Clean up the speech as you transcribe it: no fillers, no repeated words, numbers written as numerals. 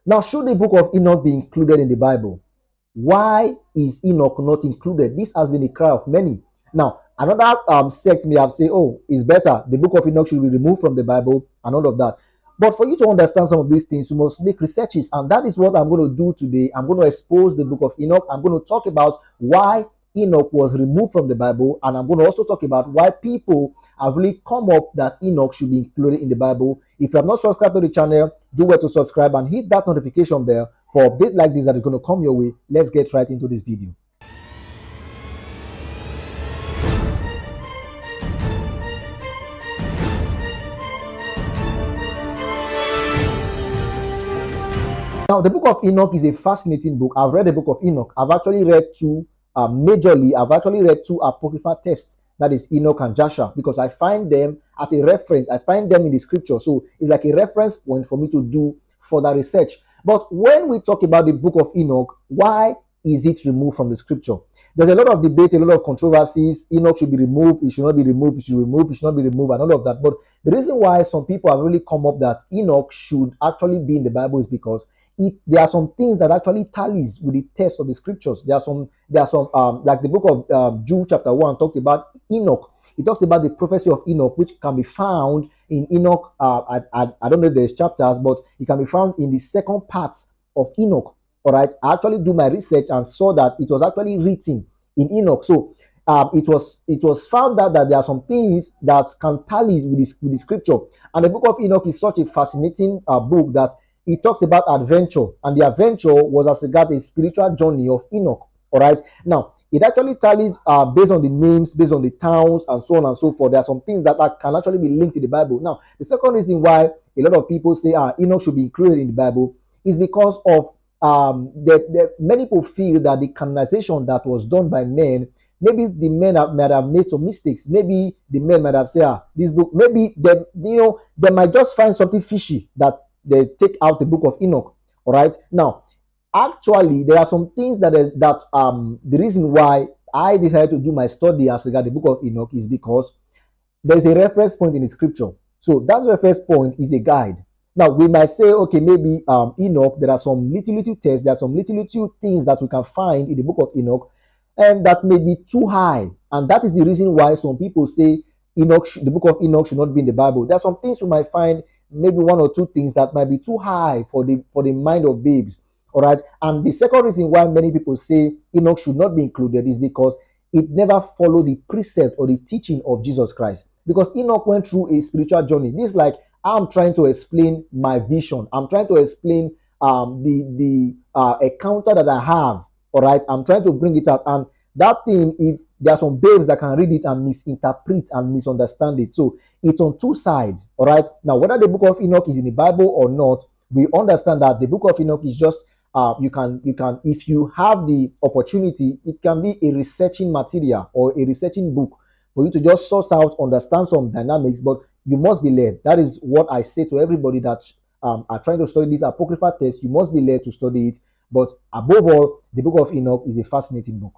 Now, should the book of Enoch be included in the Bible? Why is Enoch not included? This has been the cry of many. Now, another sect may have said, oh, it's better, the book of Enoch should be removed from the Bible and all of that. But for you to understand some of these things, you must make researches. And that is what I'm going to do today. I'm going to expose the book of Enoch. I'm going to talk about why Enoch was removed from the Bible. And I'm going to also talk about why people have really come up that Enoch should be included in the Bible. If you have not subscribed to the channel, do well to subscribe and hit that notification bell for updates like this that is going to come your way. Let's get right into this video. Now, the book of Enoch is a fascinating book. I've read the book of Enoch. I've actually read two apocryphal texts, that is Enoch and Joshua, because I find them as a reference. I find them in the scripture. So it's like a reference point for me to do further research. But when we talk about the book of Enoch, why is it removed from the scripture? There's a lot of debate, a lot of controversies. Enoch should be removed, it should not be removed, it should be removed, it should not be removed, and all of that. But the reason why some people have really come up that Enoch should actually be in the Bible is because there are some things that actually tallies with the text of the scriptures. There are some like the book of Jude chapter 1 talks about Enoch. It talks about the prophecy of Enoch, which can be found in Enoch. I don't know if there's chapters, but it can be found in the second part of Enoch. All right, I actually do my research and saw that it was actually written in Enoch. So it was found out that there are some things that can tally with the scripture. And the book of Enoch is such a fascinating book that it talks about adventure, and the adventure was as regard a spiritual journey of Enoch. All right. Now, it actually tallies based on the names, based on the towns, and so on and so forth. There are some things that can actually be linked to the Bible. Now, the second reason why a lot of people say Enoch should be included in the Bible is because of many people feel that the canonization that was done by men, maybe the men might have made some mistakes. Maybe the men might have said, this book, maybe they might just find something fishy that they take out the book of Enoch. All right. Now, actually, there are some things the reason why I decided to do my study as regard the book of Enoch is because there's a reference point in the scripture. So that reference point is a guide. Now, we might say, okay, maybe Enoch, there are some little texts, there are some little things that we can find in the book of Enoch, and that may be too high. And that is the reason why some people say the book of Enoch should not be in the Bible. There are some things we might find, maybe one or two things that might be too high for the mind of babes. All right. And the second reason why many people say Enoch should not be included is because it never followed the precept or the teaching of Jesus Christ. Because Enoch went through a spiritual journey. This is like I'm trying to explain my vision. I'm trying to explain the encounter that I have. All right. I'm trying to bring it out. And that thing, if there are some babes that can read it and misinterpret and misunderstand it. So it's on two sides. All right. Now, whether the book of Enoch is in the Bible or not, we understand that the book of Enoch is just you can if you have the opportunity, it can be a researching material or a researching book for you to just source out, understand some dynamics, but you must be led. That is what I say to everybody that are trying to study this apocryphal text. You must be led to study it. But above all, the book of Enoch is a fascinating book.